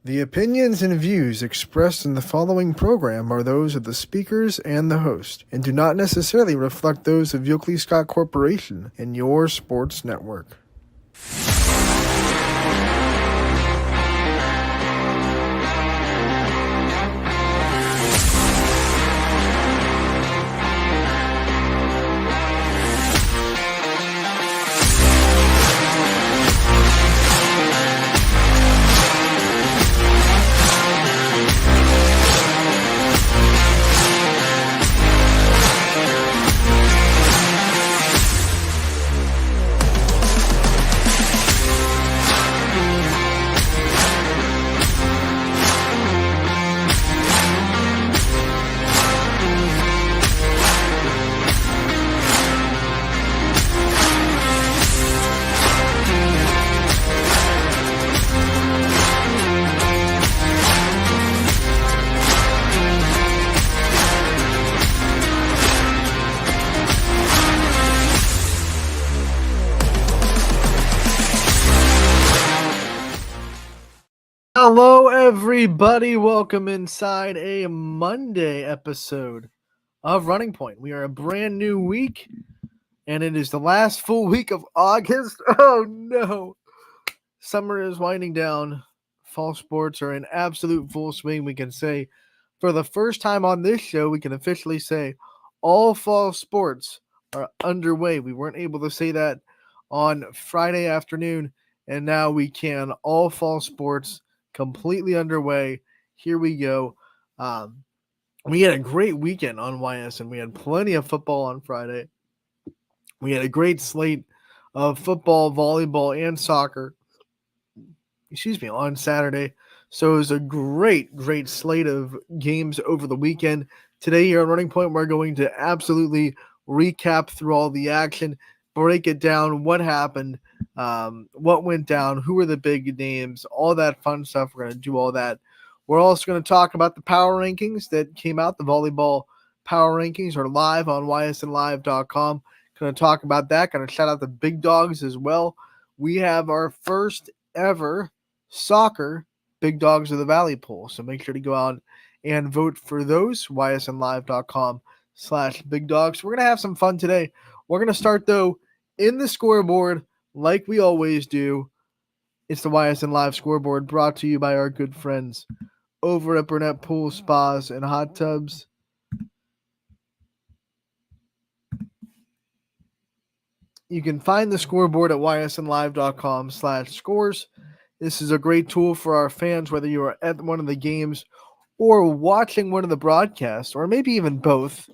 The opinions and views expressed in the following program are those of the speakers and the host, and do not necessarily reflect those of Yoakley Scott Corporation and your sports network. Hello, everybody. Welcome inside a Monday episode of Running Point. We are a brand new week, and it is the last full week of August. Oh, no. Summer is winding down. Fall sports are in absolute full swing. We can say, for the first time on this show, we can officially say all fall sports are underway. We weren't able to say that on Friday afternoon, and now we can. All fall sports completely underway. Here we go. We had a great weekend on YS, and we had plenty of football on Friday. We had a great slate of football, volleyball, and soccer on Saturday. So it was a great slate of games over the weekend. Today here on Running Point, we're going to absolutely recap through all the action, break it down, what happened, what went down, who were the big names, all that fun stuff. We're going to do all that. We're also going to talk about the power rankings that came out. The volleyball power rankings are live on ysnlive.com. Going to talk about that. Going to shout out the big dogs as well. We have our first ever soccer Big Dogs of the Valley poll. So make sure to go out and vote for those. ysnlive.com/big dogs. We're going to have some fun today. We're going to start, though, in the scoreboard like we always do. It's the YSN Live scoreboard brought to you by our good friends over at Burnett Pool, Spas, and Hot Tubs. You can find the scoreboard at ysnlive.com/scores. This is a great tool for our fans, whether you are at one of the games or watching one of the broadcasts, or maybe even both.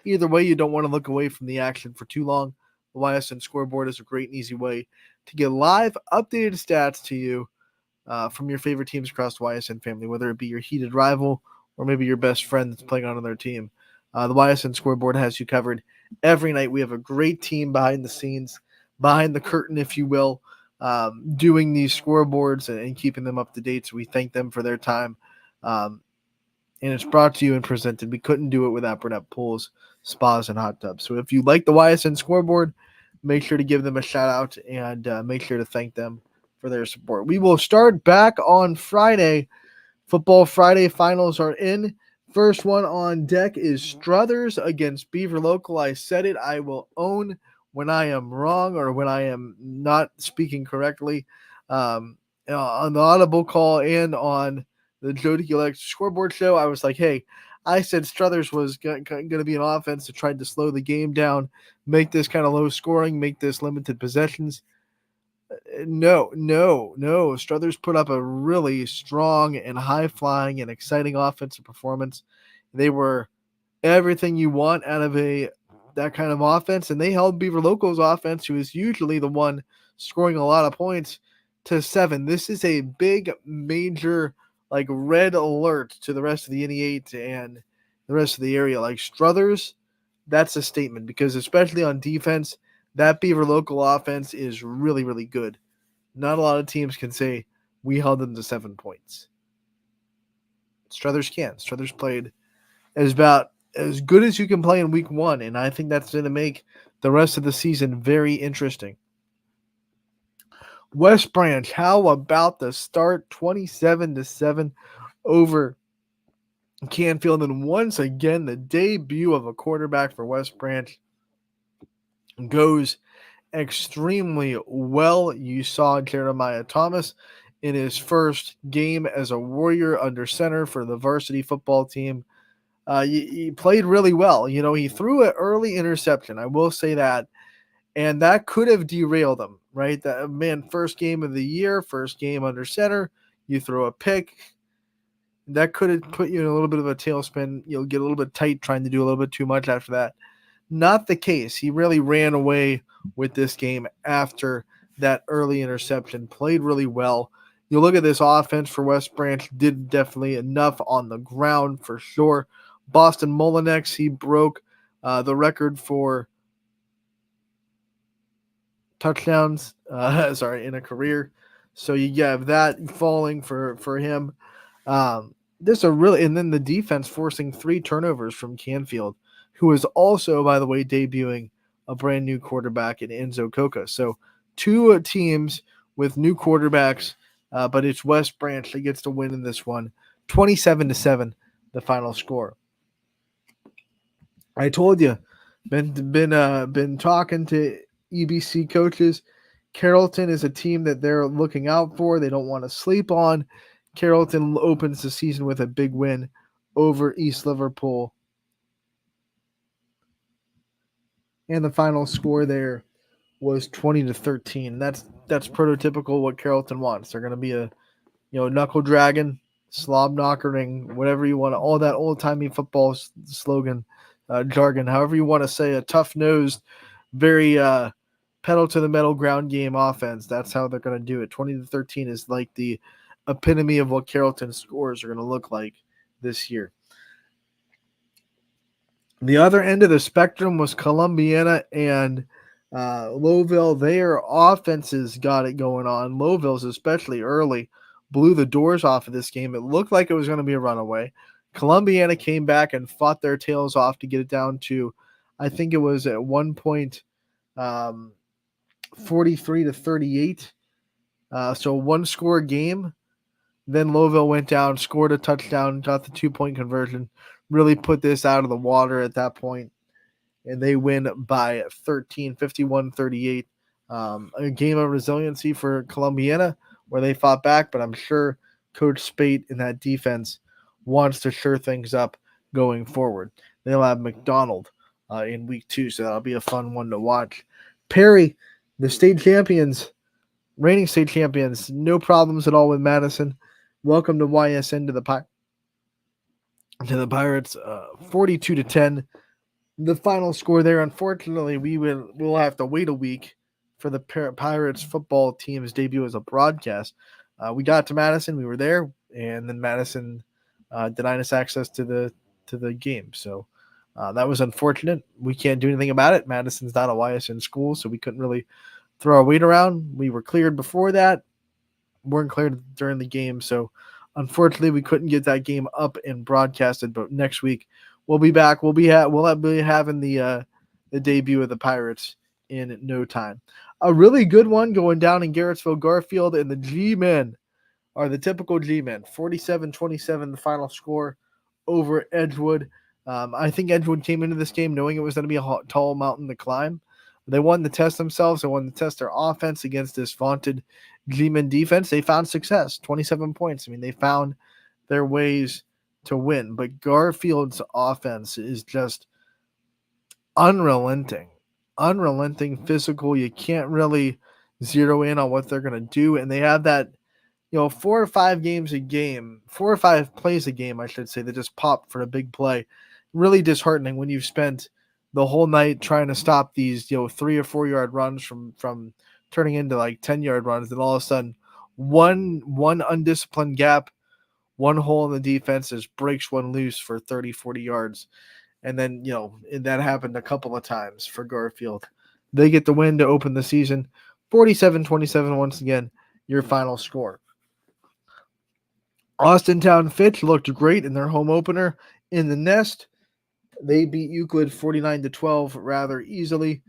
Either way, you don't want to look away from the action for too long. The YSN scoreboard is a great and easy way to get live, updated stats to you from your favorite teams across the YSN family, whether it be your heated rival or maybe your best friend that's playing on their team. The YSN scoreboard has you covered every night. We have a great team behind the scenes, behind the curtain, if you will, doing these scoreboards and keeping them up to date. So we thank them for their time. And it's brought to you and presented. We couldn't do it without Burnett Pools, Spas, and Hot Tubs. So if you like the YSN scoreboard, make sure to give them a shout out and make sure to thank them for their support. We will start back on Friday. Football Friday finals are in. First one on deck is Struthers against Beaver Local. I said it. I will own when I am wrong or when I am not speaking correctly. On the audible call and on the Joe DiGiulex scoreboard show, I was like, hey, I said Struthers was going to be an offense that tried to slow the game down, make this kind of low scoring, make this limited possessions. No. Struthers put up a really strong and high-flying and exciting offensive performance. They were everything you want out of that kind of offense, and they held Beaver Local's offense, who is usually the one scoring a lot of points, to 7. This is a big, major, red alert to the rest of the NE8 and the rest of the area. Like Struthers, that's a statement, because especially on defense, that Beaver Local offense is really, really good. Not a lot of teams can say we held them to 7 points. Struthers can. Struthers played about as good as you can play in week 1, and I think that's going to make the rest of the season very interesting. West Branch, how about the start? 27-7 over Canfield. And once again, the debut of a quarterback for West Branch goes extremely well. You saw Jeremiah Thomas in his first game as a Warrior under center for the varsity football team. He played really well. You know, he threw an early interception. I will say that. And that could have derailed him, right? That man, first game of the year, first game under center, you throw a pick. That could have put you in a little bit of a tailspin. You'll get a little bit tight trying to do a little bit too much after that. Not the case. He really ran away with this game after that early interception, played really well. You look at this offense for West Branch, did definitely enough on the ground for sure. Boston Molinex, he broke the record for touchdowns, in a career. So you have that falling for him. This a really, and then the defense forcing 3 turnovers from Canfield, who is also, by the way, debuting a brand new quarterback in Enzo Coca. So 2 teams with new quarterbacks, but it's West Branch that gets to win in this one, 27-7, the final score. I told you, been talking to EBC coaches. Carrollton is a team that they're looking out for. They don't want to sleep on. Carrollton opens the season with a big win over East Liverpool. And the final score there was 20-13. That's prototypical what Carrollton wants. They're going to be a knuckle dragon, slob knockering, whatever you want, all that old-timey football slogan, jargon, however you want to say, a tough-nosed, very pedal to the metal ground game offense. That's how they're going to do it. 20-13 is like the epitome of what Carrollton scores are going to look like this year. The other end of the spectrum was Columbiana and Lowville. Their offenses got it going on. Lowville's, especially early, blew the doors off of this game. It looked like it was going to be a runaway. Columbiana came back and fought their tails off to get it down to, I think it was at one point, 43-38. So 1-score game. Then Lowville went down, scored a touchdown, got the 2-point conversion, really put this out of the water at that point, and they win by 13, 51-38. A game of resiliency for Columbiana where they fought back, but I'm sure Coach Spate in that defense wants to sure things up going forward. They'll have McDonald in week 2, so that'll be a fun one to watch. Perry, the state champions, reigning state champions, no problems at all with Madison. Welcome to YSN to the Pirates, 42-10. The final score there. Unfortunately, we'll have to wait a week for the Pirates football team's debut as a broadcast. We got to Madison, we were there, and then Madison denied us access to the game. So that was unfortunate. We can't do anything about it. Madison's not a YSN school, so we couldn't really throw our weight around. We were cleared before that, weren't cleared during the game, so unfortunately we couldn't get that game up and broadcasted. But next week we'll be back. We'll be having the debut of the Pirates in no time. A really good one going down in Garrettsville Garfield, and the G-men are the typical G-men. 47-27 the final score over Edgewood. I think Edgewood came into this game knowing it was going to be a tall mountain to climb. They wanted to test themselves. They wanted to test their offense against this vaunted G-men defense. They found success, 27 points. I mean, they found their ways to win. But Garfield's offense is just unrelenting, physical. You can't really zero in on what they're going to do. And they have that, 4 or 5 plays a game, I should say, that just pop for a big play. Really disheartening when you've spent the whole night trying to stop these, 3 or 4 yard runs from turning into like 10-yard runs. Then all of a sudden, one undisciplined gap, one hole in the defense just breaks one loose for 30, 40 yards. And then, that happened a couple of times for Garfield. They get the win to open the season. 47-27 once again, your final score. Austintown Fitch looked great in their home opener in the Nest. They beat Euclid 49-12 rather easily.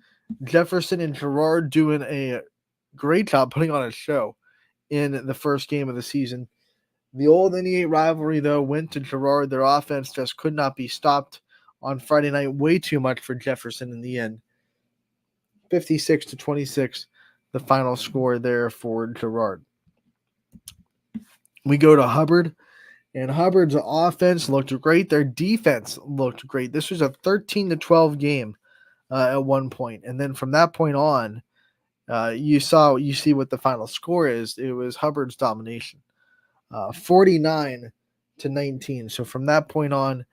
Jefferson and Girard doing a great job putting on a show in the first game of the season. The old NE8 rivalry, though, went to Girard. Their offense just could not be stopped on Friday night. Way too much for Jefferson in the end. 56-26, the final score there for Girard. We go to Hubbard, and Hubbard's offense looked great. Their defense looked great. This was a 13-12 game at one point, and then from that point on, you see what the final score is. It was Hubbard's domination, 49-19. So from that point on,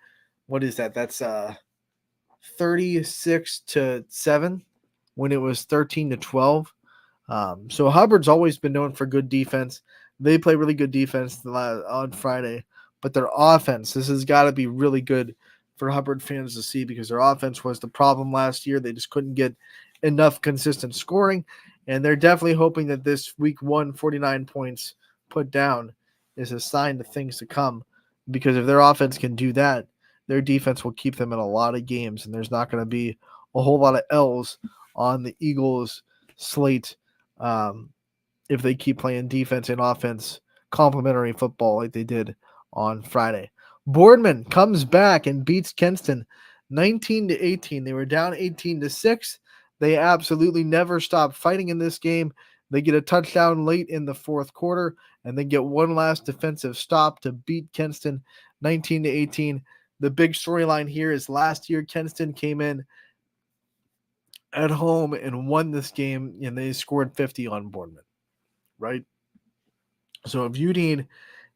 what is that? That's 36-7 when it was 13-12. So Hubbard's always been known for good defense. They play really good defense on Friday, but their offense, this has got to be really good for Hubbard fans to see, because their offense was the problem last year. They just couldn't get enough consistent scoring, and they're definitely hoping that this week 1 49 points put down is a sign of things to come, because if their offense can do that, their defense will keep them in a lot of games, and there's not going to be a whole lot of L's on the Eagles' slate if they keep playing defense and offense complementary football like they did on Friday. Boardman comes back and beats Kenston 19-18. They were down 18-6. They absolutely never stopped fighting in this game. They get a touchdown late in the fourth quarter and then get one last defensive stop to beat Kenston 19-18. The big storyline here is last year Kenston came in at home and won this game, and they scored 50 on Boardman, right? So if you need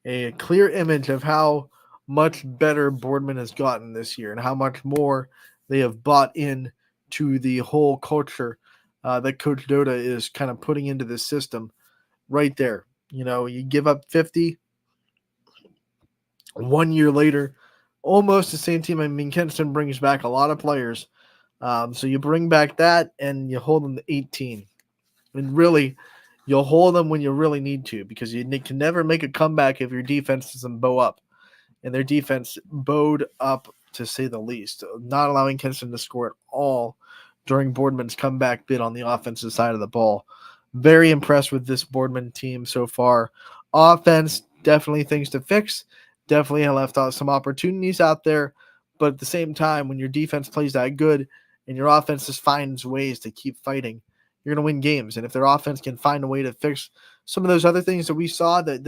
a clear image of how much better Boardman has gotten this year and how much more they have bought in to the whole culture that Coach Doda is kind of putting into this system, right there. You give up 50 1 year later, almost the same team. I mean, Kenston brings back a lot of players. So you bring back that and you hold them to 18. And really, you'll hold them when you really need to, because you can never make a comeback if your defense doesn't bow up. And their defense bowed up, to say the least, not allowing Kenston to score at all during Boardman's comeback bid on the offensive side of the ball. Very impressed with this Boardman team so far. Offense, definitely things to fix. Definitely left out some opportunities out there. But at the same time, when your defense plays that good and your offense just finds ways to keep fighting, you're going to win games. And if their offense can find a way to fix some of those other things that we saw that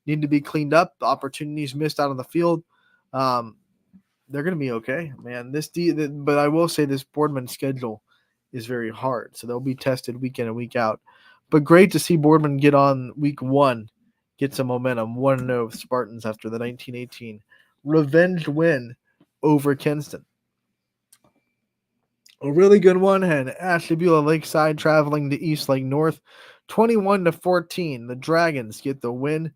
need to be cleaned up, the opportunities missed out on the field, they're going to be okay, man. But I will say this Boardman schedule is very hard, so they'll be tested week in and week out. But great to see Boardman get on week 1, get some momentum, 1-0 Spartans after the 1918 revenge win over Kenston. A really good one, and Ashtabula Lakeside traveling to East Lake North, 21-14. The Dragons get the win.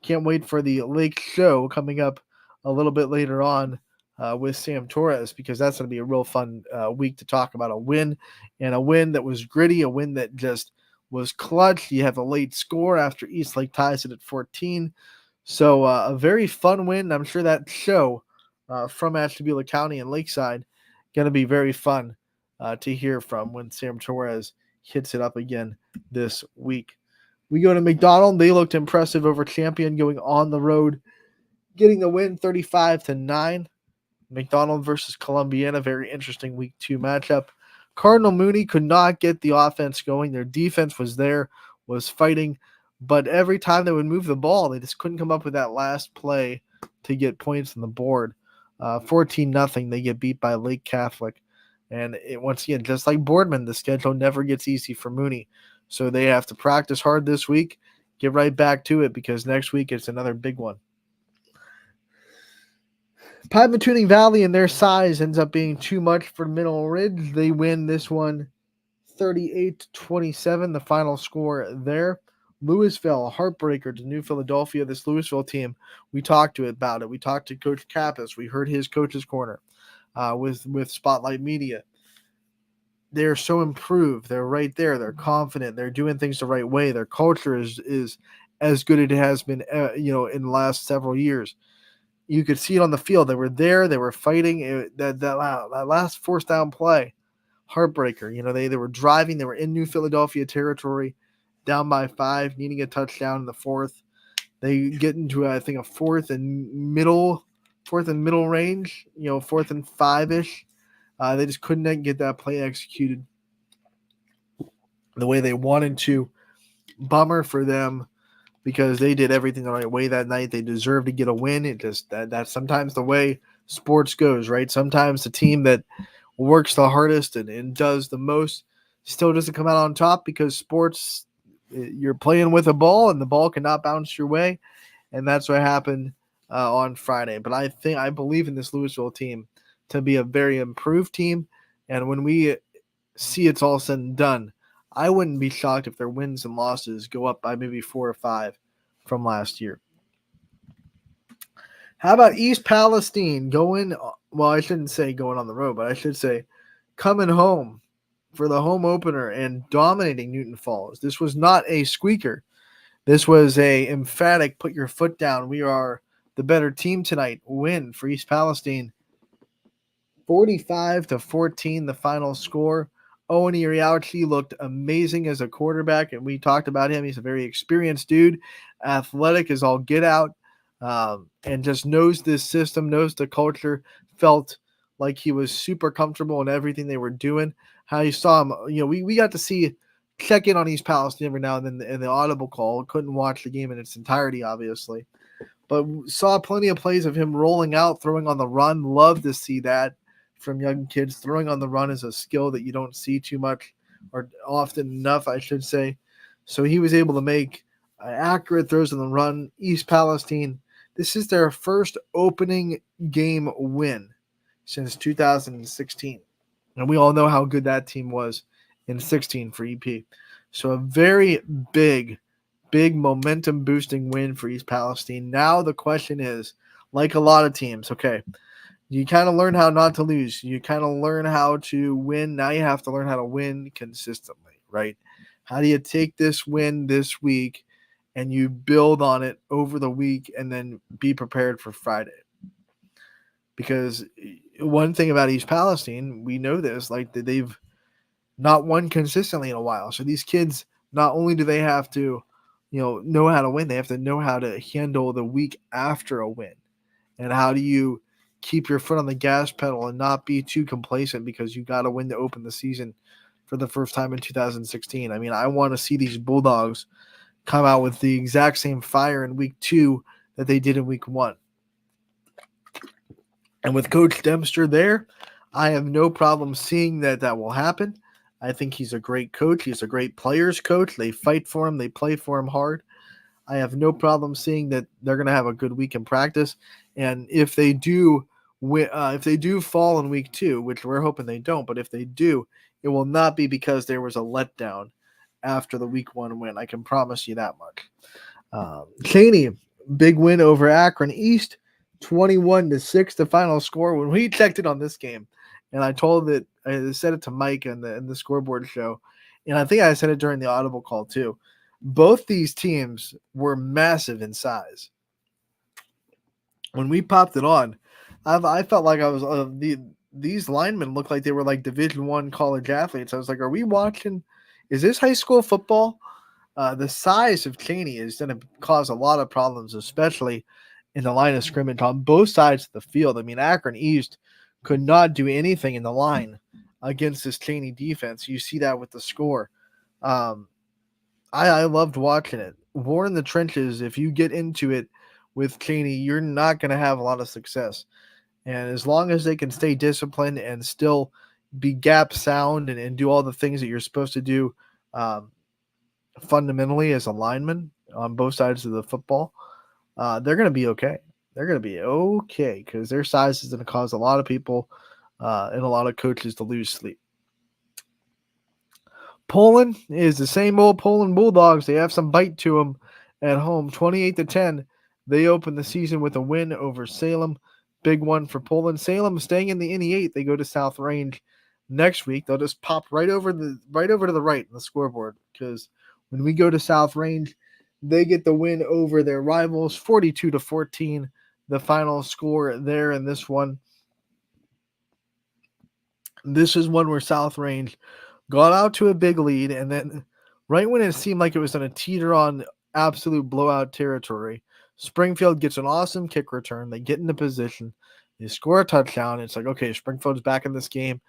Can't wait for the Lake Show coming up a little bit later on with Sam Torres, because that's going to be a real fun week to talk about a win, and a win that was gritty, a win that just was clutch. You have a late score after East Lake ties it at 14. So a very fun win. I'm sure that show from Ashtabula County and Lakeside going to be very fun to hear from when Sam Torres hits it up again this week. We go to McDonald. They looked impressive over Champion, going on the road, getting the win 35-9. McDonald versus Columbiana, very interesting week 2 matchup. Cardinal Mooney could not get the offense going. Their defense was there, was fighting, but every time they would move the ball, they just couldn't come up with that last play to get points on the board. 14-0, they get beat by Lake Catholic. And once again, just like Boardman, the schedule never gets easy for Mooney. So they have to practice hard this week, get right back to it, because next week it's another big one. Pymatuning Valley and their size ends up being too much for Mineral Ridge. They win this one 38-27, the final score there. Louisville, heartbreaker to New Philadelphia. This Louisville team, we talked to about it. We talked to Coach Kappas. We heard his coach's corner with Spotlight Media. They're so improved. They're right there. They're confident. They're doing things the right way. Their culture is as good as it has been, in the last several years. You could see it on the field. They were there. They were fighting. That last fourth down play heartbreaker. They were driving, they were in New Philadelphia territory, down by 5, needing a touchdown in the fourth. They get into, I think, a fourth and middle range, fourth and 5-ish. They just couldn't get that play executed the way they wanted to. Bummer for them, because they did everything the right way that night. They deserved to get a win. It just that's sometimes the way sports goes, right? Sometimes the team that works the hardest and does the most still doesn't come out on top, because sports, you're playing with a ball and the ball cannot bounce your way, and that's what happened on Friday. But I believe in this Louisville team to be a very improved team, and when we see it's all said and done, I wouldn't be shocked if their wins and losses go up by maybe 4 or 5 from last year. How about East Palestine going? Well, I shouldn't say going on the road, but I should say coming home for the home opener and dominating Newton Falls. This was not a squeaker. This was a emphatic put your foot down. We are the better team tonight win for East Palestine. 45-14, the final score. Owen Iriauchi looked amazing as a quarterback, and we talked about him. He's a very experienced dude, athletic as all get out, and just knows this system, knows the culture, felt like he was super comfortable in everything they were doing. How you saw him, we got to check in on East Palestine every now and then in the audible call. Couldn't watch the game in its entirety, obviously, but saw plenty of plays of him rolling out, throwing on the run. Love to see that from young kids. Throwing on the run is a skill that you don't see too much, or often enough, I should say. So he was able to make accurate throws on the run. East Palestine, this is their first opening game win since 2016. And we all know how good that team was in 16 for EP. So a very big momentum boosting win for East Palestine. Now the question is, like a lot of teams, okay, you kind of learn how not to lose. You kind of learn how to win. Now you have to learn how to win consistently, right? How do you take this win this week and you build on it over the week and then be prepared for Friday? Because one thing about East Palestine, we know this, like they've not won consistently in a while. So these kids, not only do they have to, know how to win, they have to know how to handle the week after a win. And how do you keep your foot on the gas pedal and not be too complacent because you got to win to open the season for the first time in 2016. I mean, I want to see these Bulldogs come out with the exact same fire in week 2 that they did in week 1. And with Coach Dempster there, I have no problem seeing that will happen. I think he's a great coach. He's a great players coach. They fight for him. They play for him hard. I have no problem seeing that they're going to have a good week in practice. And if they do fall in week 2, which we're hoping they don't, but if they do, it will not be because there was a letdown after the week 1 win. I can promise you that much. Cheney, big win over Akron East, 21-6, the final score. When we checked it on this game, and I said it to Mike in the scoreboard show, and I think I said it during the audible call too. Both these teams were massive in size. When we popped it on, I felt like I was these linemen looked like they were like Division I college athletes. I was like, are we watching? Is this high school football? The size of Cheney is going to cause a lot of problems, especially in the line of scrimmage on both sides of the field. I mean, Akron East could not do anything in the line against this Cheney defense. You see that with the score. I loved watching it. War in the trenches, if you get into it with Cheney, you're not going to have a lot of success. And as long as they can stay disciplined and still be gap sound and do all the things that you're supposed to do fundamentally as a lineman on both sides of the football, they're going to be okay. They're going to be okay because their size is going to cause a lot of people and a lot of coaches to lose sleep. Poland is the same old Poland Bulldogs. They have some bite to them at home. 28-10. They open the season with a win over Salem. Big one for Poland. Salem staying in the NE8. They go to South Range next week. They'll just pop right over to the right in the scoreboard because when we go to South Range, they get the win over their rivals, 42-14. The final score there in this one. This is one where South Range got out to a big lead, and then right when it seemed like it was going to teeter on absolute blowout territory, Springfield gets an awesome kick return. They get into position, they score a touchdown. It's like, okay, Springfield's back in this game.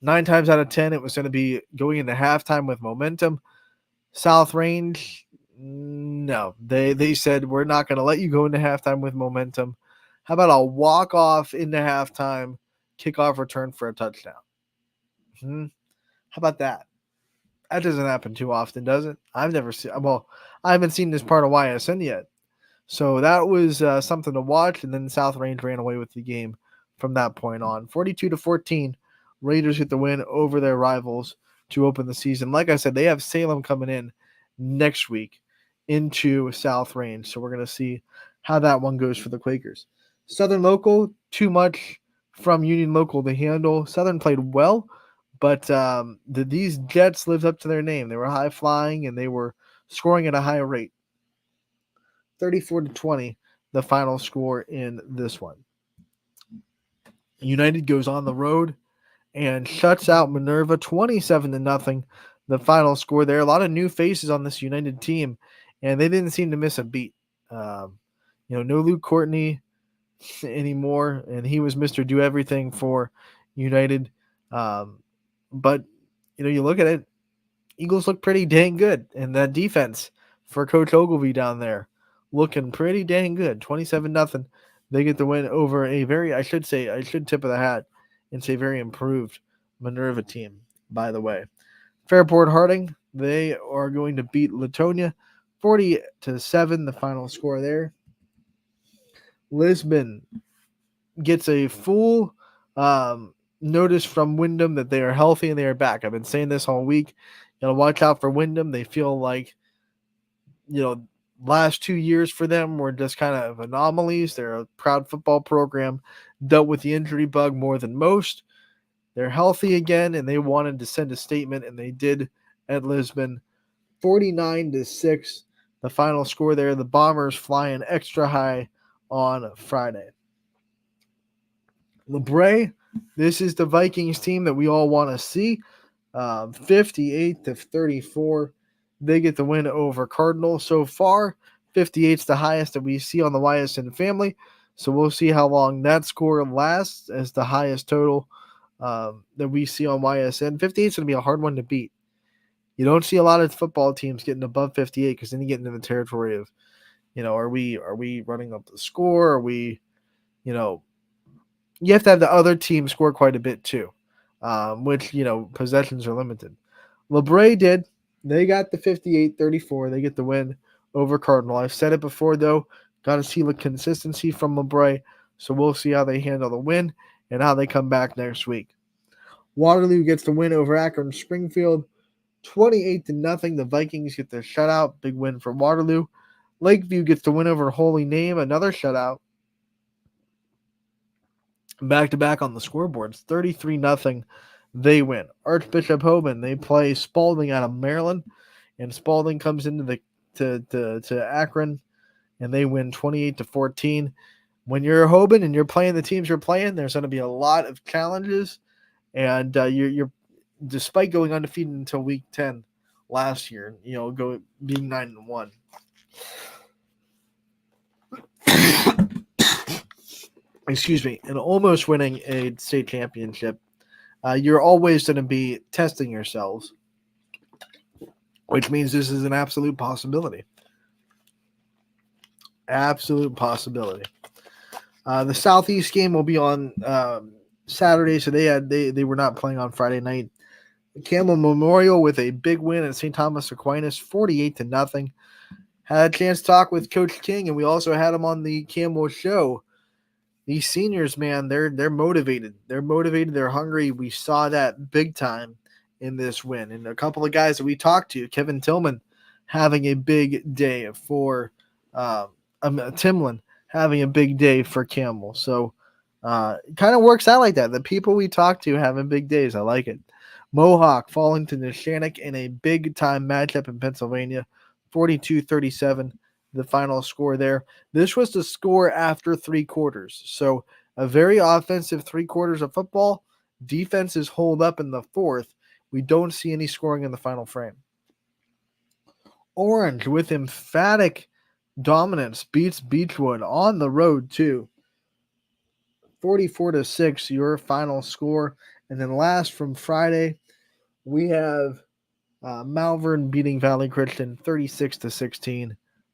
9 times out of 10, it was going to be going into halftime with momentum. South Range, no, they said we're not going to let you go into halftime with momentum. How about a walk off into halftime, kickoff return for a touchdown? Hmm. How about that? That doesn't happen too often, does it? I've never seen. Well, I haven't seen this part of YSN yet, so that was something to watch. And then South Range ran away with the game from that point on. 42-14, Raiders get the win over their rivals to open the season. Like I said, they have Salem coming in next week into South Range, so we're gonna see how that one goes for the Quakers. Southern Local, too much from Union Local to handle. Southern played well, but these Jets lived up to their name. They were high flying and they were scoring at a high rate. 34-20, the final score in this one. United goes on the road and shuts out Minerva 27-0. The final score there. A lot of new faces on this United team, and they didn't seem to miss a beat. No Luke Courtney anymore, and he was Mr. Do Everything for United. But you look at it, Eagles look pretty dang good, and that defense for Coach Ogilvy down there looking pretty dang good. 27-0. They get the win over a I should tip of the hat and say very improved Minerva team, by the way. Fairport Harding, they are going to beat Latonia 40-7, the final score there. Lisbon gets a full notice from Wyndham that they are healthy and they are back. I've been saying this all week. Watch out for Wyndham. They feel like, last 2 years for them were just kind of anomalies. They're a proud football program, dealt with the injury bug more than most. They're healthy again, and they wanted to send a statement, and they did at Lisbon. 49-6, the final score there. The Bombers flying extra high on Friday. LeBray, this is the Vikings team that we all want to see. 58-34. They get the win over Cardinal. So far, 58 is the highest that we see on the YSN family. So we'll see how long that score lasts as the highest total that we see on YSN. 58 is going to be a hard one to beat. You don't see a lot of football teams getting above 58 because then you get into the territory of, are we running up the score? Are we, you have to have the other team score quite a bit too, which, possessions are limited. LeBray did. They got the 58-34. They get the win over Cardinal. I've said it before, though. Got to see the consistency from LeBray. So we'll see how they handle the win and how they come back next week. Waterloo gets the win over Akron Springfield. 28-0. The Vikings get the shutout. Big win for Waterloo. Lakeview gets the win over Holy Name. Another shutout. Back-to-back on the scoreboards. 33-0. They win. Archbishop Hoban, they play Spalding out of Maryland, and Spalding comes into to Akron, and they win 28-14. When you're Hoban and you're playing the teams you're playing, there's going to be a lot of challenges, and you're despite going undefeated until week 10 last year, being 9-1. Excuse me, and almost winning a state championship. You're always going to be testing yourselves, which means this is an absolute possibility. Absolute possibility. The Southeast game will be on Saturday, so they were not playing on Friday night. Campbell Memorial with a big win at St. Thomas Aquinas, 48-0. Had a chance to talk with Coach King, and we also had him on the Campbell show. These seniors, man, they're motivated. They're motivated. They're hungry. We saw that big time in this win. And a couple of guys that we talked to, Kevin Tillman having a big day for Timlin having a big day for Campbell. So it kind of works out like that. The people we talk to having big days. I like it. Mohawk falling to Neshannock in a big-time matchup in Pennsylvania, 42-37. The final score there. This was the score after 3 quarters. So a very offensive 3 quarters of football. Defenses hold up in the fourth. We don't see any scoring in the final frame. Orange, with emphatic dominance, beats Beechwood on the road too. 44-6, your final score. And then last from Friday, we have Malvern beating Valley Christian 36-16,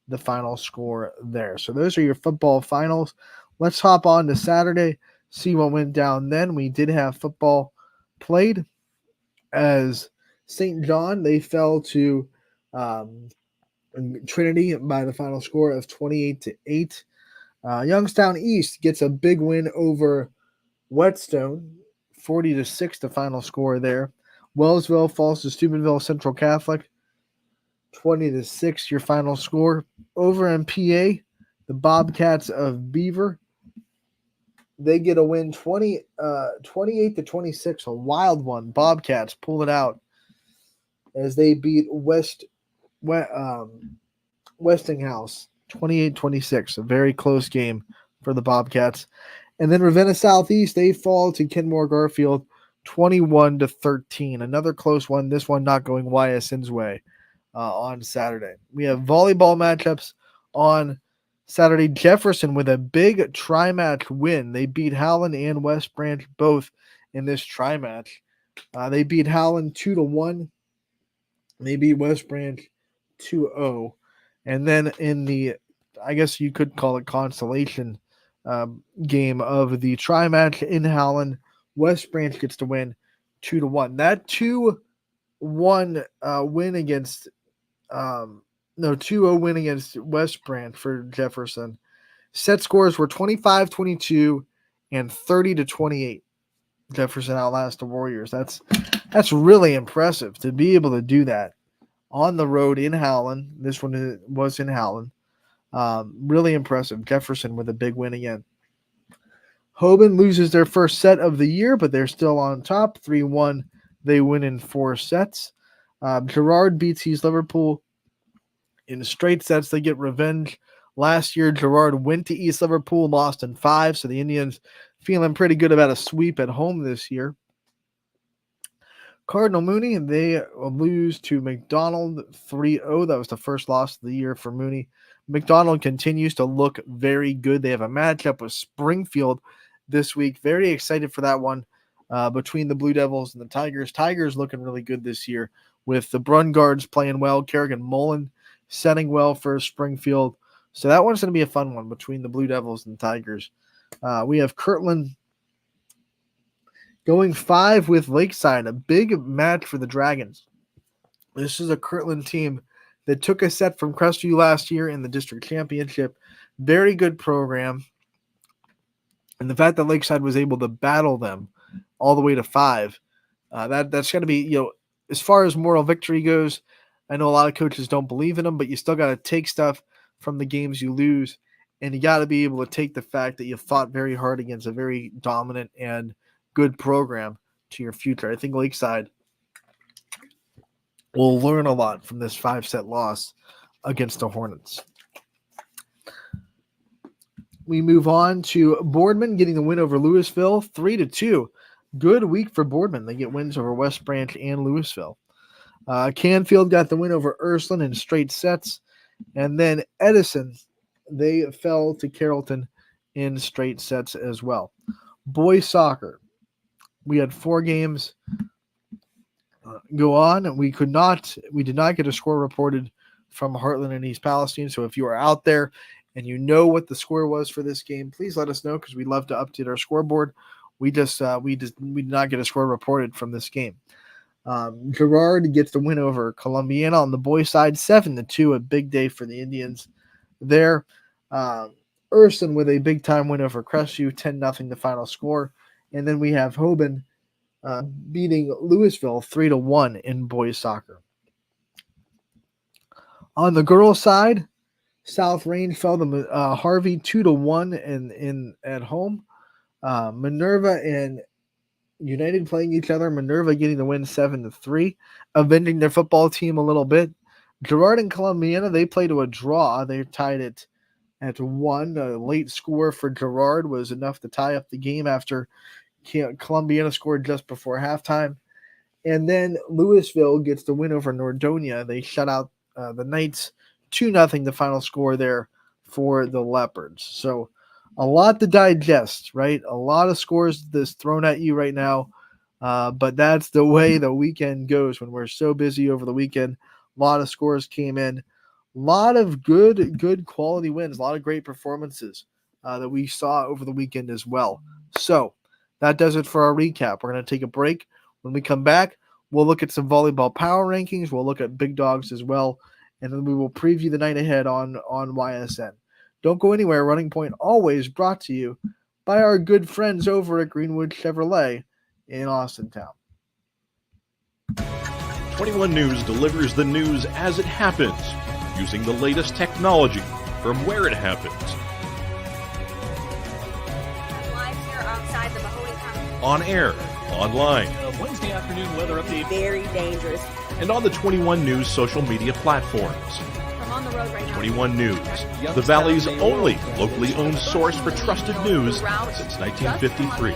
the final score there. So those are your football finals. Let's hop on to Saturday, see what went down then. We did have football played as St. John. They fell to Trinity by the final score of 28-8. Youngstown East gets a big win over Whetstone, 40-6, the final score there. Wellsville falls to Steubenville Central Catholic, 20-6, your final score. Over in PA, the Bobcats of Beaver, they get a win 28-26, a wild one. Bobcats pull it out as they beat Westinghouse 28-26, a very close game for the Bobcats. And then Ravenna Southeast, they fall to Kenmore Garfield 21-13. Another close one, this one not going Ysn's way on Saturday. We have volleyball matchups on Saturday. Jefferson with a big tri-match win. They beat Howland and West Branch both in this tri-match. They beat Howland 2-1. They beat West Branch 2-0. And then in the, I guess you could call it consolation game of the tri-match in Howland, West Branch gets to win 2-1. That 2-1 win against 2-0 win against West Branch for Jefferson. Set scores were 25-22 and 30-28. Jefferson outlasts the Warriors. That's really impressive to be able to do that on the road in Howland. This one was in Howland. Really impressive. Jefferson with a big win again. Hoban loses their first set of the year, but they're still on top. 3-1. They win in 4 sets. Girard beats East Liverpool in straight sets. They get revenge. Last year, Girard went to East Liverpool, lost in 5, so the Indians feeling pretty good about a sweep at home this year. Cardinal Mooney, they lose to McDonald 3-0. That was the first loss of the year for Mooney. McDonald continues to look very good. They have a matchup with Springfield this week. Very excited for that one between the Blue Devils and the Tigers. Tigers looking really good this year with the Brungards playing well. Kerrigan Mullen setting well for Springfield. So that one's going to be a fun one between the Blue Devils and the Tigers. We have Kirtland going 5 with Lakeside, a big match for the Dragons. This is a Kirtland team that took a set from Crestview last year in the district championship. Very good program. And the fact that Lakeside was able to battle them all the way to 5, that's going to be, as far as moral victory goes, I know a lot of coaches don't believe in them, but you still got to take stuff from the games you lose. And you got to be able to take the fact that you fought very hard against a very dominant and good program to your future. I think Lakeside will learn a lot from this 5-set loss against the Hornets. We move on to Boardman getting the win over Louisville, 3-2. Good week for Boardman. They get wins over West Branch and Louisville. Canfield got the win over Ursuline in straight sets. And then Edison, they fell to Carrollton in straight sets as well. Boys soccer. We had 4 games go on. We did not get a score reported from Heartland and East Palestine. So if you are out there and you know what the score was for this game, please let us know because we'd love to update our scoreboard. We did not get a score reported from this game. Girard gets the win over Columbiana on the boys' side, 7-2, a big day for the Indians there. Urson with a big-time win over Crestview, 10-0 the final score. And then we have Hoban beating Louisville 3-1 in boys soccer. On the girls' side, South Range fell to Harvey 2-1 at home. Minerva and United playing each other. Minerva getting the win 7-3, avenging their football team a little bit. Girard and Columbiana, they played to a draw. They tied it at 1. A late score for Girard was enough to tie up the game after Columbiana scored just before halftime. And then Louisville gets the win over Nordonia. They shut out the Knights 2-0, the final score there for the Leopards. So a lot to digest, right? A lot of scores that's thrown at you right now. But that's the way the weekend goes when we're so busy over the weekend. A lot of scores came in. A lot of good quality wins. A lot of great performances that we saw over the weekend as well. So that does it for our recap. We're going to take a break. When we come back, we'll look at some volleyball power rankings. We'll look at big dogs as well. And then we will preview the night ahead on YSN. Don't go anywhere. Running Point always brought to you by our good friends over at Greenwood Chevrolet in Austintown. 21 News delivers the news as it happens, using the latest technology from where it happens. Live here outside the Mahoney County. On air, online, Wednesday afternoon weather update. Very dangerous. and on the 21 News social media platforms. I'm on the road right now. 21 News, the Valley's only locally owned source for trusted news since 1953.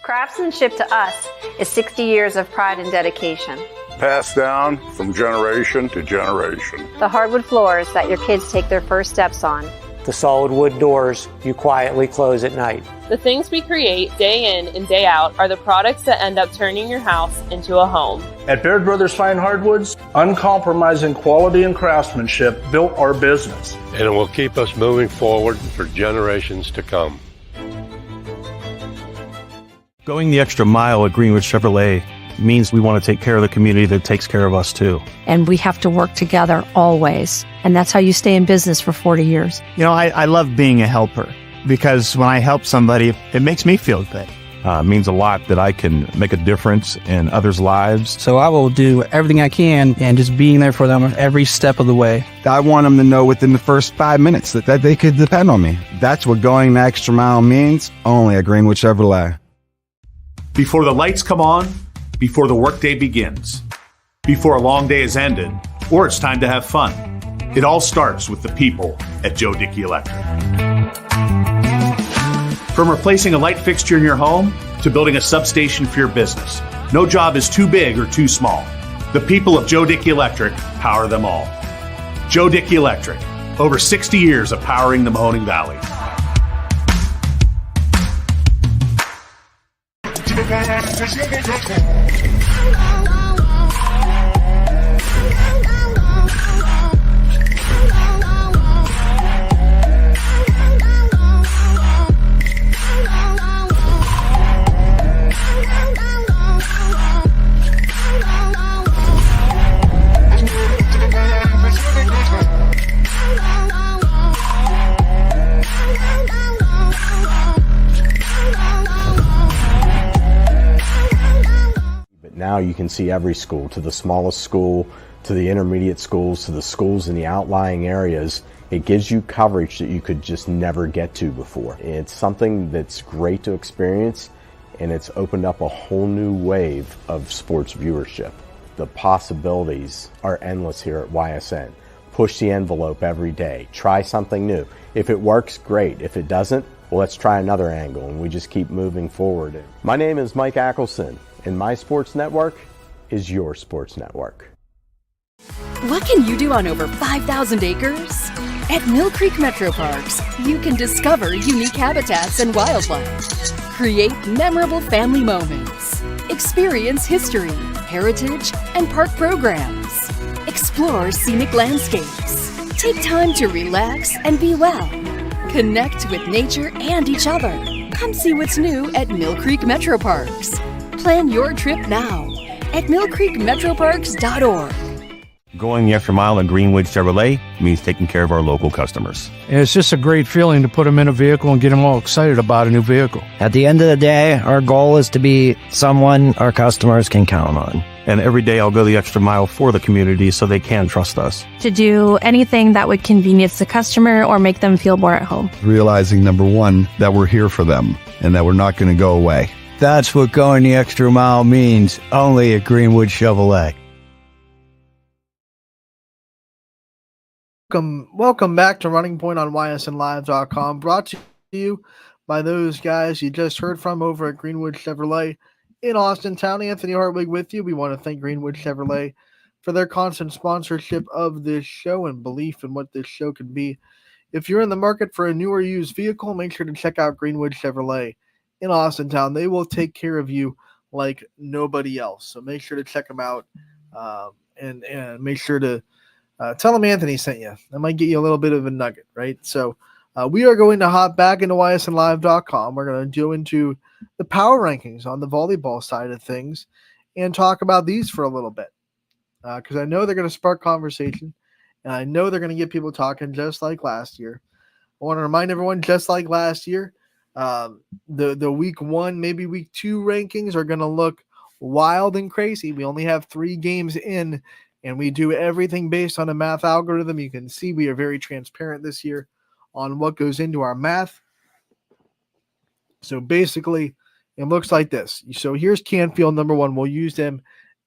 Craftsmanship to us is 60 years of pride and dedication. Passed down from generation to generation. The hardwood floors that your kids take their first steps on. The solid wood doors you quietly close at night. The things we create day in and day out are the products that end up turning your house into a home. At Baird Brothers Fine Hardwoods, uncompromising quality and craftsmanship built our business. And it will keep us moving forward for generations to come. Going the extra mile at Greenwood Chevrolet means we want to take care of the community that takes care of us too. And we have to work together always. And that's how you stay in business for 40 years. You know, I love being a helper because when I help somebody, it makes me feel good. It means a lot that I can make a difference in others' lives. So I will do everything I can and just being there for them every step of the way. I want them to know within the first 5 minutes that they could depend on me. That's what going the extra mile means, only at Greenwood Chevrolet. Before the lights come on, before the workday begins, before a long day is ended, or it's time to have fun. It all starts with the people at Joe Dickey Electric. From replacing a light fixture in your home to building a substation for your business, no job is too big or too small. The people of Joe Dickey Electric power them all. Joe Dickey Electric, over 60 years of powering the Mahoning Valley. Now you can see every school, to the smallest school, to the intermediate schools, to the schools in the outlying areas. It gives you coverage that you could just never get to before. It's something that's great to experience, and it's opened up a whole new wave of sports viewership. The possibilities are endless here at YSN. Push the envelope every day. Try something new. If it works, great. If it doesn't, well, let's try another angle, and we just keep moving forward. My name is Mike Ackelson, and my sports network is your sports network. What can you do on over 5,000 acres? At Mill Creek Metro Parks, you can discover unique habitats and wildlife, create memorable family moments, experience history, heritage, and park programs, explore scenic landscapes, take time to relax and be well, connect with nature and each other. Come see what's new at Mill Creek Metro Parks. Plan your trip now at millcreekmetroparks.org. Going the extra mile at Greenwood Chevrolet means taking care of our local customers. And it's just a great feeling to put them in a vehicle and get them all excited about a new vehicle. At the end of the day, our goal is to be someone our customers can count on. And every day I'll go the extra mile for the community so they can trust us. To do anything that would convenience the customer or make them feel more at home. Realizing, number one, that we're here for them and that we're not going to go away. That's what going the extra mile means, only at Greenwood Chevrolet. Welcome back to Running Point on ysnlive.com, brought to you by those guys you just heard from over at Greenwood Chevrolet in Austintown. Anthony Hartwig with you. We want to thank Greenwood Chevrolet for their constant sponsorship of this show and belief in what this show can be. If you're in the market for a new or used vehicle, make sure to check out Greenwood Chevrolet in Austintown. They will take care of you like nobody else. So make sure to check them out and make sure to tell them Anthony sent you. That might get you a little bit of a nugget, right? So we are going to hop back into ysnlive.com. We're going to go into the power rankings on the volleyball side of things and talk about these for a little bit because I know they're going to spark conversation, and I know they're going to get people talking just like last year. I want to remind everyone, just like last year, the week 1, maybe week 2 rankings are going to look wild and crazy. We only have 3 games in, and we do everything based on a math algorithm. You can see we are very transparent this year on what goes into our math. So basically, it looks like this. So here's Canfield, number 1. We'll use them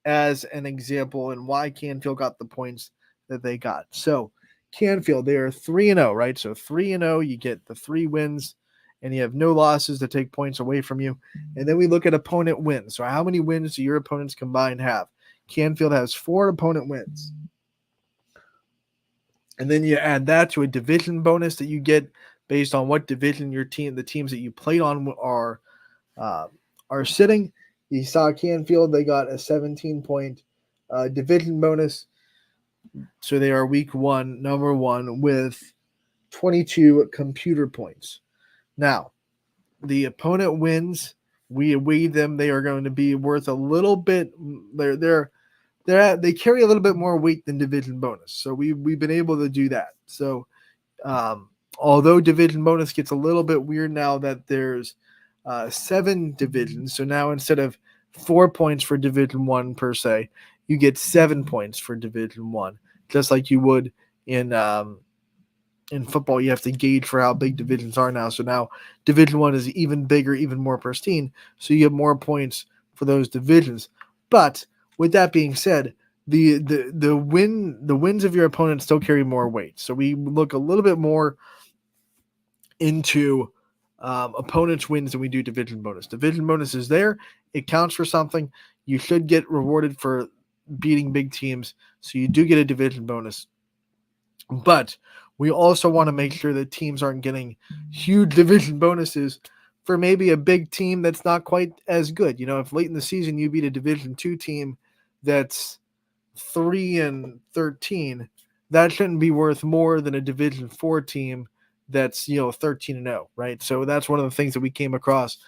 as an example and why Canfield got the points that they got. So Canfield, they are 3-0, right? So 3-0, you get the 3 wins, and you have no losses to take points away from you. And then we look at opponent wins. So how many wins do your opponents combined have? Canfield has 4 opponent wins. And then you add that to a division bonus that you get based on what division the teams that you played on are sitting. You saw Canfield, they got a 17-point division bonus. So they are week 1, number 1, with 22 computer points. Now, the opponent wins, we weigh them. They are going to be worth a little bit. They carry a little bit more weight than division bonus. So we've been able to do that. So although division bonus gets a little bit weird now that there's 7 divisions. So now instead of 4 points for division 1 per se, you get 7 points for division 1, just like you would in football. You have to gauge for how big divisions are now. So now division 1 is even bigger, even more pristine. So you get more points for those divisions. But with that being said, the wins of your opponent still carry more weight. So we look a little bit more into opponents' wins than we do division bonus. Division bonus is there. It counts for something. You should get rewarded for beating big teams. So you do get a division bonus. But we also want to make sure that teams aren't getting huge division bonuses for maybe a big team that's not quite as good. You know, if late in the season you beat a Division 2 team that's 3-13, that shouldn't be worth more than a Division 4 team that's, 13-0, right? So that's one of the things that we came across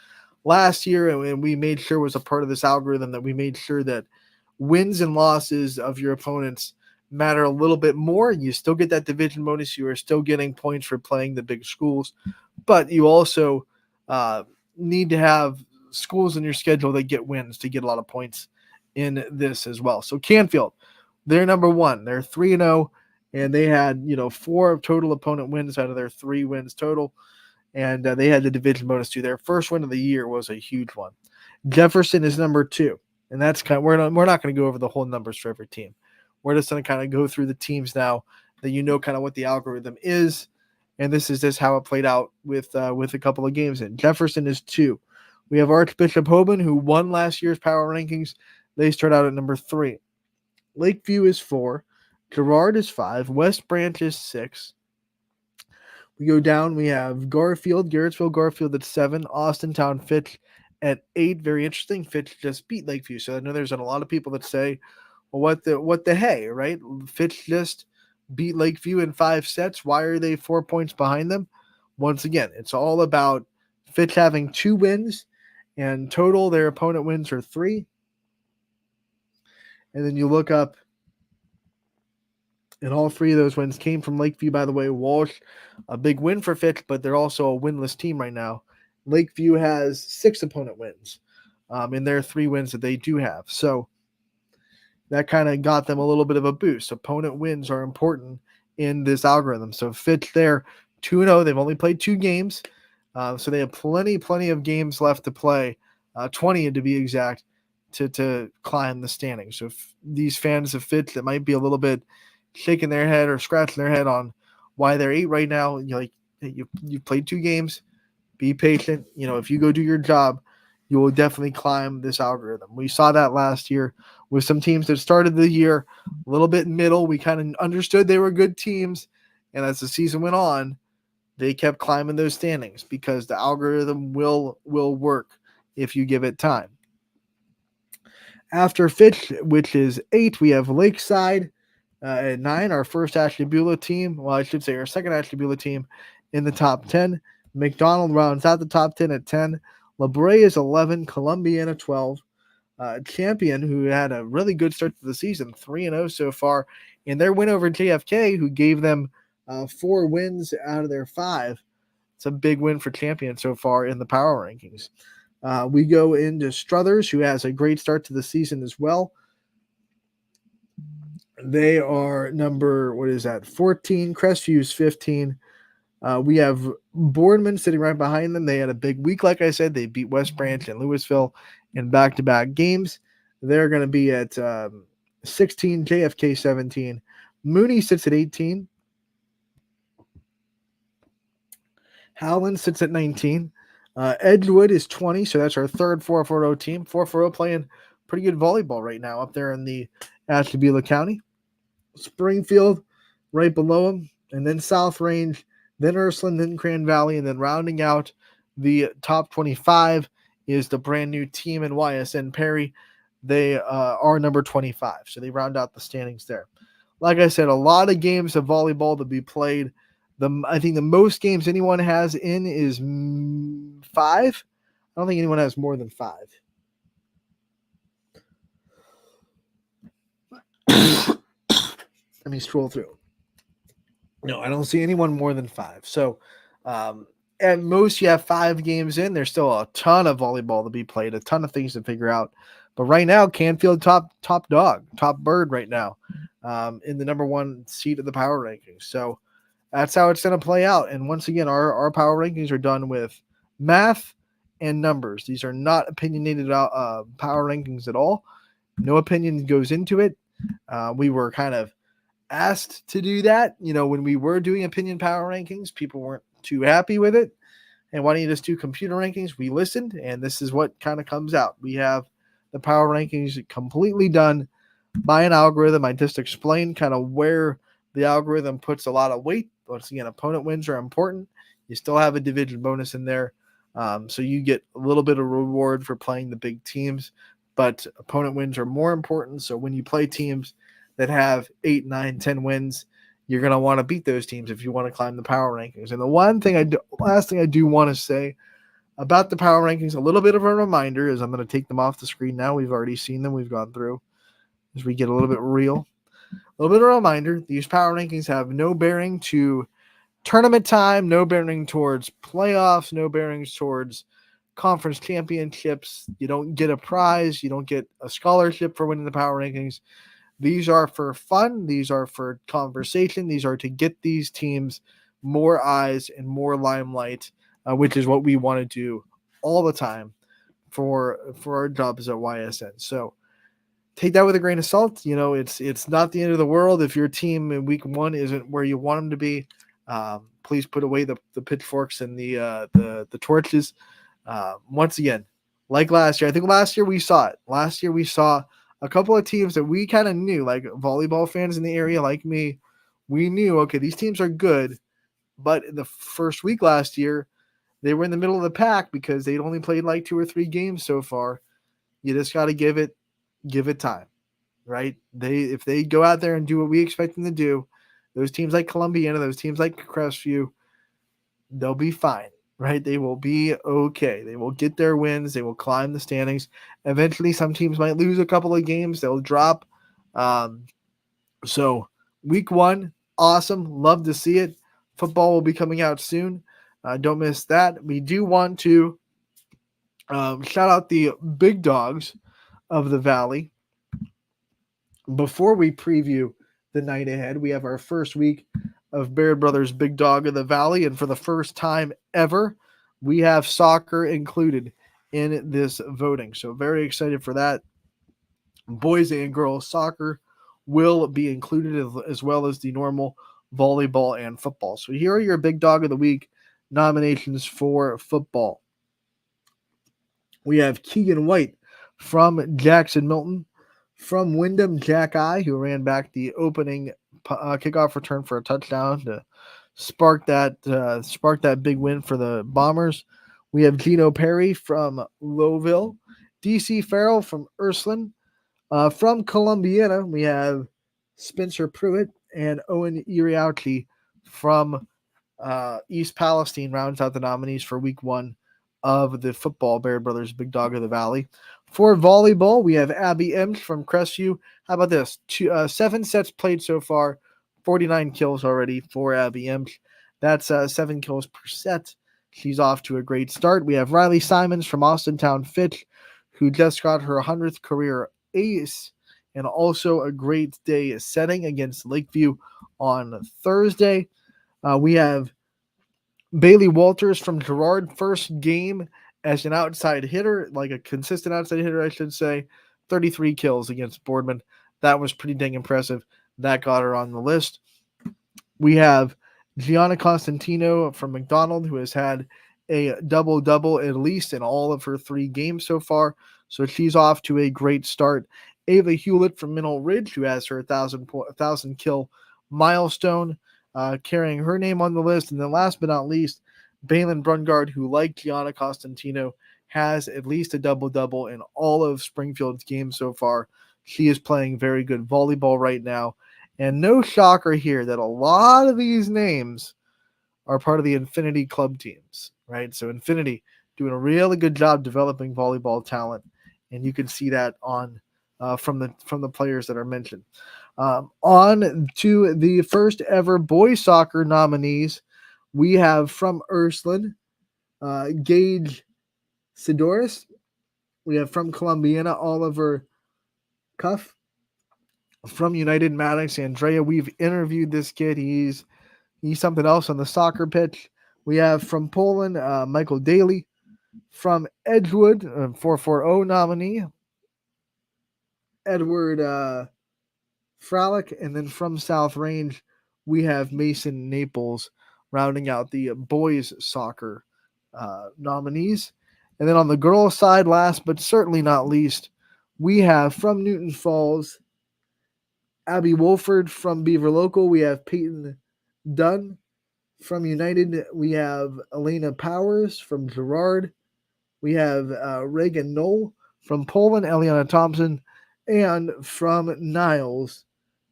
last year, and we made sure was a part of this algorithm, that we made sure that wins and losses of your opponents matter a little bit more. You still get that division bonus. You are still getting points for playing the big schools, but you also need to have schools in your schedule that get wins to get a lot of points in this as well. So Canfield, they're number 1. They're 3-0, and they had 4 total opponent wins out of their 3 wins total, and they had the division bonus too. Their first win of the year was a huge one. Jefferson is number 2, and that's we're not going to go over the whole numbers for every team. We're just going to kind of go through the teams now that kind of what the algorithm is. And this is just how it played out with a couple of games in. Jefferson is 2. We have Archbishop Hoban, who won last year's power rankings. They start out at number 3. Lakeview is 4. Girard is 5. West Branch is 6. We go down. We have Garrettsville Garfield at 7. Austintown Fitch at 8. Very interesting. Fitch just beat Lakeview. So I know there's a lot of people that say, well, what the hey, right? Fitch just beat Lakeview in 5 sets. Why are they 4 points behind them? Once again, it's all about Fitch having 2 wins, and total their opponent wins are 3. And then you look up, and all 3 of those wins came from Lakeview, by the way. Walsh, a big win for Fitch, but they're also a winless team right now. Lakeview has 6 opponent wins in their 3 wins that they do have. So that kind of got them a little bit of a boost. Opponent wins are important in this algorithm. So Fitch there, 2-0. They've only played 2 games. So they have plenty of games left to play, 20 to be exact, to climb the standings. So these fans of Fitch that might be a little bit shaking their head or scratching their head on why they're 8 right now. You're like, hey, you played 2 games. Be patient. If you go do your job, you will definitely climb this algorithm. We saw that last year with some teams that started the year a little bit middle. We kind of understood they were good teams, and as the season went on, they kept climbing those standings because the algorithm will work if you give it time. After Fitch, which is 8, we have Lakeside at 9, our first Ashtabula team. Well, I should say our second Ashtabula team in the top 10. McDonald rounds out the top 10 at 10. La Brea is 11. Columbiana 12. Champion, who had a really good start to the season, 3-0 so far, and their win over JFK, who gave them 4 wins out of their 5. It's a big win for Champion so far in the power rankings. We go into Struthers, who has a great start to the season as well. They are number, 14. Crestview 15. We have Boardman sitting right behind them. They had a big week, like I said. They beat West Branch and Louisville in back-to-back games. They're going to be at 16, JFK 17. Mooney sits at 18. Howland sits at 19. Edgewood is 20, so that's our third 440 team. 440 playing pretty good volleyball right now up there in the Ashtabula County. Springfield right below them, and then South Range, then Ursuline, then Grand Valley, and then rounding out the top 25 is the brand new team in YSN Perry. They are number 25, so they round out the standings there. Like I said, a lot of games of volleyball to be played. I think the most games anyone has in is 5. I don't think anyone has more than 5. Let me scroll through. No, I don't see anyone more than 5. So at most you have 5 games in. There's still a ton of volleyball to be played, a ton of things to figure out. But right now, Canfield top dog, top bird right now in the number 1 seat of the power rankings. So that's how it's going to play out. And once again, our power rankings are done with math and numbers. These are not opinionated power rankings at all. No opinion goes into it. We were kind of asked to do that. When we were doing opinion power rankings, people weren't too happy with it. And why don't you just do computer rankings? We listened, and this is what kind of comes out. We have the power rankings completely done by an algorithm. I just explained kind of where the algorithm puts a lot of weight. Once again, opponent wins are important. You still have a division bonus in there. So you get a little bit of reward for playing the big teams, but opponent wins are more important. So when you play teams that have 8, 9, 10 wins, you're going to want to beat those teams if you want to climb the power rankings. And the last thing I do want to say about the power rankings, a little bit of a reminder, is I'm going to take them off the screen now. We've already seen them. We've gone through as we get a little bit real. A little bit of a reminder, these power rankings have no bearing to tournament time, no bearing towards playoffs, no bearings towards conference championships. You don't get a prize. You don't get a scholarship for winning the power rankings. These are for fun. These are for conversation. These are to get these teams more eyes and more limelight, which is what we want to do all the time for our jobs at YSN. So take that with a grain of salt. It's not the end of the world if your team in week 1 isn't where you want them to be. Please put away the pitchforks and the torches. Once again, like last year, I think last year we saw it. Last year we saw a couple of teams that we kind of knew, like volleyball fans in the area like me, we knew, okay, these teams are good, but in the first week last year, they were in the middle of the pack because they'd only played like 2 or 3 games so far. You just got to give it time, right? If they go out there and do what we expect them to do, those teams like Columbiana, those teams like Crestview, they'll be fine, right? They will be okay. They will get their wins. They will climb the standings. Eventually, some teams might lose a couple of games. They'll drop. So week 1, awesome. Love to see it. Football will be coming out soon. Don't miss that. We do want to shout out the big dogs of the Valley. Before we preview the night ahead, we have our first week of Baird Brothers Big Dog of the Valley, and for the first time ever, we have soccer included in this voting. So very excited for that. Boys and girls soccer will be included, as well as the normal volleyball and football. So here are your Big Dog of the Week nominations for football. We have Keegan White from Jackson Milton. From Wyndham, Jack I, who ran back the opening kickoff return for a touchdown to spark that big win for the Bombers. We have Gino Perry from Lowville. DC Farrell from Ursuline. From Columbiana, we have Spencer Pruitt and Owen Iriauchi from East Palestine rounds out the nominees for week 1 of the football Baird Brothers Big Dog of the Valley. For volleyball, we have Abby Ems from Crestview. How about this? 7 sets played so far, 49 kills already for Abby Ems. That's 7 kills per set. She's off to a great start. We have Riley Simons from Austintown Fitch, who just got her 100th career ace, and also a great day setting against Lakeview on Thursday. We have Bailey Walters from Girard, first game as an outside hitter, like a consistent outside hitter, I should say. 33 kills against Boardman. That was pretty dang impressive. That got her on the list. We have Gianna Constantino from McDonald, who has had a double-double at least in all of her 3 games so far. So she's off to a great start. Ava Hewlett from Mineral Ridge, who has her 1,000 kill milestone, carrying her name on the list. And then last but not least, Balin Brungard, who, like Gianna Constantino, has at least a double-double in all of Springfield's games so far. She is playing very good volleyball right now. And no shocker here that a lot of these names are part of the Infinity Club teams, right? So Infinity doing a really good job developing volleyball talent, and you can see that on from the players that are mentioned. On to the first ever boys soccer nominees, we have from Ursuline, Gage Sidoris. We have from Columbiana, Oliver Cuff. From United Maddox, Andrea. We've interviewed this kid. He's something else on the soccer pitch. We have from Poland, Michael Daly. From Edgewood, 440 nominee, Edward Fralick. And then from South Range, we have Mason Naples rounding out the boys soccer nominees. And then on the girls side, last but certainly not least, we have from Newton Falls, Abby Wolford. From Beaver Local, we have Peyton Dunn. From United, we have Elena Powers. From Girard, we have Reagan Knoll. From Poland, Eliana Thompson. And from Niles,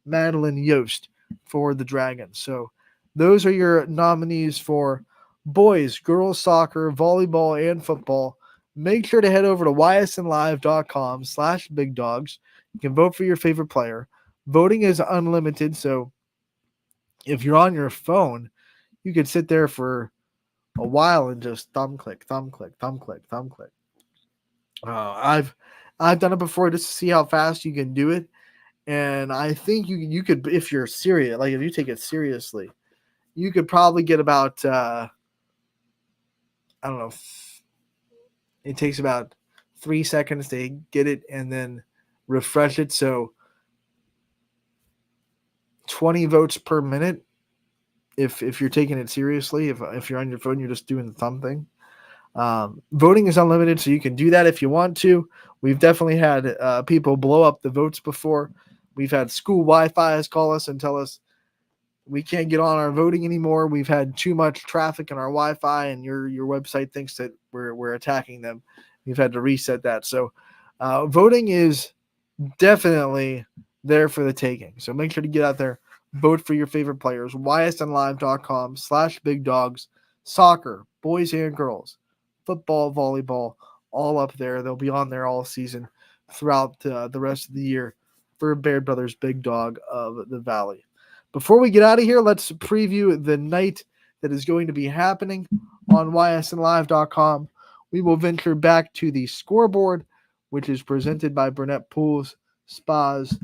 Madeline Yost for the Dragons. So those are your nominees for boys, girls soccer, volleyball, and football. Make sure to head over to ysnlive.com/bigdogs. You can vote for your favorite player. Voting is unlimited, so if you're on your phone, you could sit there for a while and just thumb click, thumb click, thumb click, thumb click. I've done it before just to see how fast you can do it, and I think you could, if you're serious, like if you take it seriously, you could probably get about I don't know. It takes about 3 seconds to get it and then refresh it. So 20 votes per minute if you're taking it seriously. If you're on your phone, you're just doing the thumb thing. Voting is unlimited, so you can do that if you want to. We've definitely had people blow up the votes before. We've had school Wi-Fi's call us and tell us we can't get on our voting anymore. We've had too much traffic in our Wi-Fi, and your website thinks that we're attacking them. We've had to reset that. So voting is definitely there for the taking. So make sure to get out there, vote for your favorite players. ysnlive.com/bigdogs. Soccer, boys and girls, football, volleyball, all up there. They'll be on there all season throughout the rest of the year for Baird Brothers Big Dog of the Valley. Before we get out of here, let's preview the night that is going to be happening on ysnlive.com. We will venture back to the scoreboard, which is presented by Burnett Pools, Spas,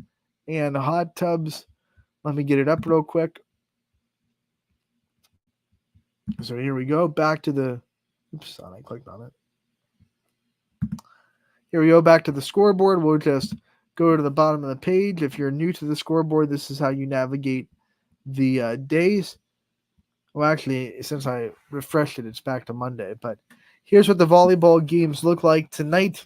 and Hot Tubs. Let me get it up real quick. So here we go. Back to the... Oops, I clicked on it. Here we go. Back to the scoreboard. We'll just go to the bottom of the page. If you're new to the scoreboard, this is how you navigate the days. Well, actually, since I refreshed it, it's back to Monday. But here's what the volleyball games look like tonight.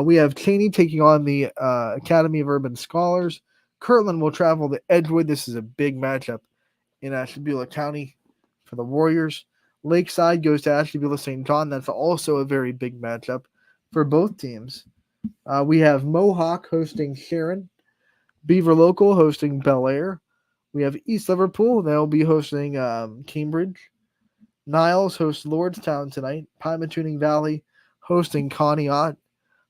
We have Cheney taking on the Academy of Urban Scholars. Kirtland will travel to Edgewood. This is a big matchup in Ashtabula County for the Warriors. Lakeside goes to Ashtabula St. John. That's also a very big matchup for both teams. We have Mohawk hosting Sharon. Beaver Local hosting Bel Air. We have East Liverpool. They'll be hosting Cambridge. Niles hosts Lordstown tonight. Pymatuning Valley hosting Conneaut.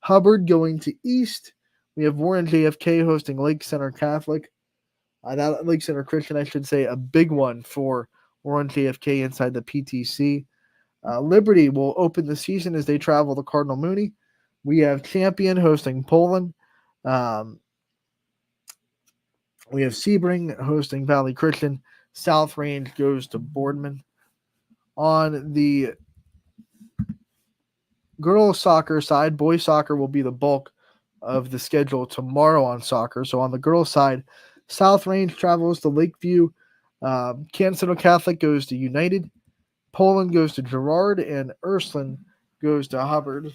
Hubbard going to East. We have Warren JFK hosting Lake Center Catholic. Not Lake Center Christian, I should say, a big one for Warren JFK inside the PTC. Liberty will open the season as they travel to Cardinal Mooney. We have Champion hosting Poland. We have Sebring hosting Valley Christian. South Range goes to Boardman. On the girls soccer side, boys soccer will be the bulk of the schedule tomorrow on soccer. So on the girls side, South Range travels to Lakeview. Kansas Catholic goes to United. Poland goes to Girard, and Ursuline goes to Hubbard.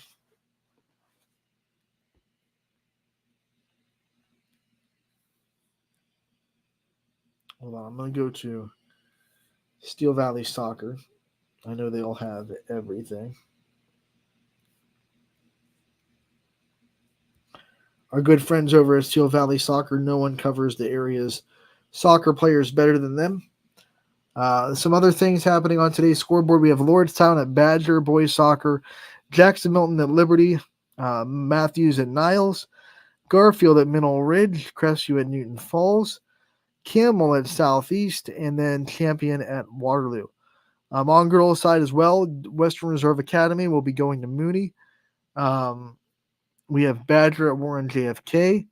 Hold on, I'm going to go to Steel Valley Soccer. I know they all have everything. Our good friends over at Steel Valley Soccer, no one covers the area's soccer players better than them. Some other things happening on today's scoreboard. We have Lordstown at Badger, boys soccer. Jackson Milton at Liberty. Matthews at Niles. Garfield at Mineral Ridge. Crestview at Newton Falls. Campbell at Southeast. And then Champion at Waterloo. On girls' side as well, Western Reserve Academy will be going to Mooney. We have Badger at Warren JFK.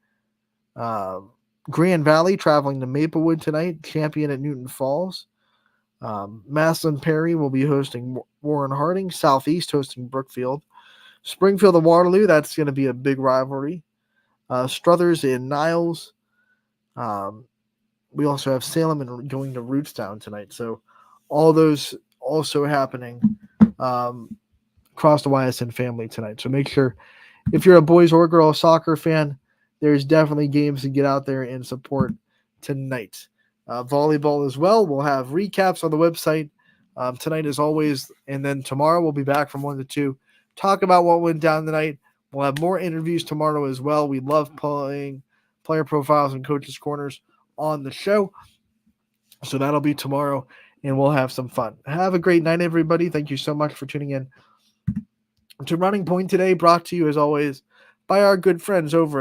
Grand Valley traveling to Maplewood tonight. Champion at Newton Falls. Maslin Perry will be hosting Warren Harding. Southeast hosting Brookfield. Springfield and Waterloo, that's going to be a big rivalry. Struthers and Niles. We also have Salem and going to Rootstown tonight. So all those also happening across the YSN family tonight. So make sure, if you're a boys or girls soccer fan, there's definitely games to get out there and support tonight. Volleyball as well. We'll have recaps on the website tonight as always. And then tomorrow we'll be back from 1 to 2. Talk about what went down tonight. We'll have more interviews tomorrow as well. We love playing player profiles and coaches' corners on the show. So that'll be tomorrow, and we'll have some fun. Have a great night, everybody. Thank you so much for tuning in to Running Point today, brought to you as always by our good friends over